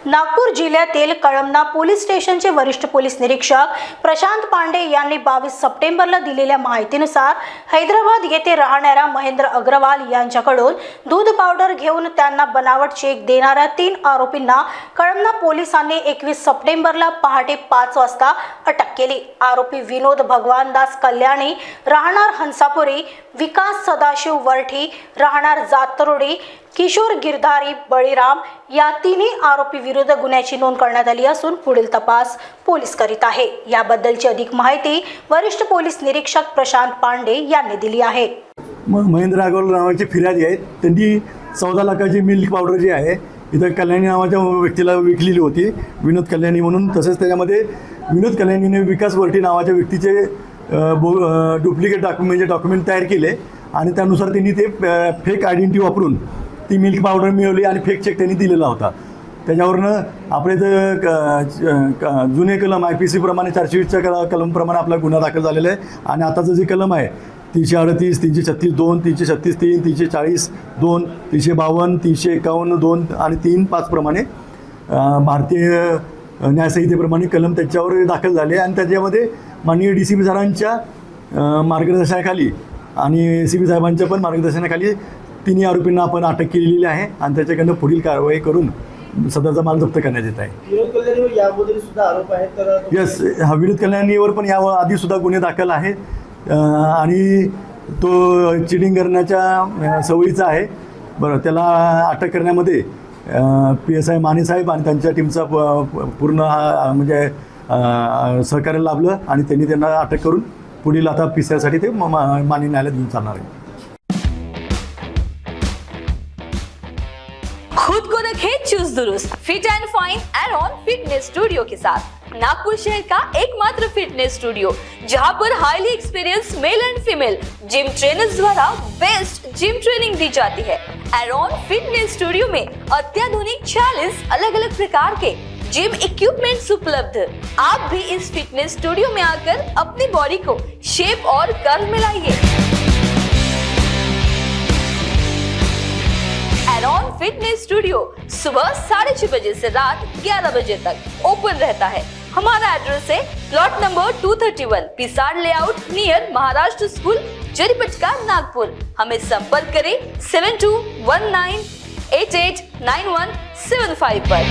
नागपूर जिल्ह्यातील कळमना पोलीस स्टेशनचे वरिष्ठ पोलीस निरीक्षक प्रशांत पांडे यांनी 22 सप्टेंबरला दिलेल्या माहितीनुसार हैदराबाद येथे राहणाऱ्या महेंद्र अग्रवाल यांच्याकडून दूध पावडर घेऊन त्यांना बनावट चेक देणाऱ्या 3 आरोपींना कळमना पोलिसांनी 21 सप्टेंबरला पहाटे 5 वाजता अटक केली। आरोपी विनोद भगवानदास कल्याणी राहणार हंसापुरी, विकास सदाशिव वरठी राहणार जातरोडी, किशोर गिरधारी बळीराम या तिन्ही आरोपी विरुद्ध गुन्ह्याची नोंद करण्यात आली असून पुढील तपास पोलीस करीत आहे। याबद्दलची अधिक माहिती वरिष्ठ पोलीस निरीक्षक प्रशांत पांडे यांनी दिली आहे। महेंद्र अग्रवाल नावाची फिर्यादी आहे। त्यांनी 14 लाखाची मिल्क पावडर जी आहे इथं कल्याणी नावाच्या व्यक्तीला विकलेली होती, विनोद कल्याणी म्हणून। तसेच त्याच्यामध्ये विनोद कल्याणीने विकास वरठी नावाच्या व्यक्तीचे डुप्लिकेट डॉक्युमेंट तयार केले आणि त्यानुसार त्यांनी ते फेक आयडेंटिटी वापरून ती मिल्क पावडर मिळवली आणि फेक चेक त्यांनी दिलेला होता। त्याच्यावरनं आपले इथं जुने कलम IPC प्रमाणे 420च्या कलमप्रमाणे आपला गुन्हा दाखल झालेला आहे। आणि आताचं जे कलम आहे 338, 336(2), 336(3), 340(2), 352, 351(2) आणि 3(5) प्रमाणे भारतीय न्यायसंहितेप्रमाणे कलम त्याच्यावर दाखल झाले। आणि त्याच्यामध्ये माननीय DCP सरांच्या मार्गदर्शनाखाली आणि ACP साहेबांच्या पण मार्गदर्शनाखाली तिन्ही आरोपींना आपण अटक केलेली आहे आणि त्याच्याकडनं पुढील कारवाई करून सदरचा माल जप्त करण्यात येत आहे। विनोद कल्याणीवर याबद्दल सुद्धा आरोप आहेत तर यस, विनोद कल्याणीवर पण या आधी सुद्धा गुन्हे दाखल आहेत आणि तो चिटिंग करण्याच्या सवयीचा आहे। बरं, त्याला अटक करण्यामध्ये PSI माने साहेब आणि त्यांच्या टीमचा पूर्ण म्हणजे सहकार्य लाभलं आणि त्यांनी त्यांना अटक करून पुढील आता PCRसाठी ते माननीय न्यायालयात घेऊन चालणार आहे। खुद को रखे चुस्त दुरुस्त, fit and fine Aaron fitness studio के साथ नागपुर शहर का एकमात्र फिटनेस स्टूडियो जहां पर highly experience male and female gym trainers द्वारा बेस्ट जिम ट्रेनिंग दी जाती है। एरॉन फिटनेस स्टूडियो में अत्याधुनिक 46 अलग अलग प्रकार के जिम इक्विपमेंट्स उपलब्ध। आप भी इस फिटनेस स्टूडियो में आकर अपनी बॉडी को शेप और कर्व में लाइए। एरॉन फिटनेस स्टूडियो सुबह 6:30 बजे से रात 11 बजे तक ओपन रहता है। हमारा एड्रेस है plot number 231, Pisad layout near Maharashtra school, Jaripatka, Nagpur. हमें संपर्क करें 7219889175 पर।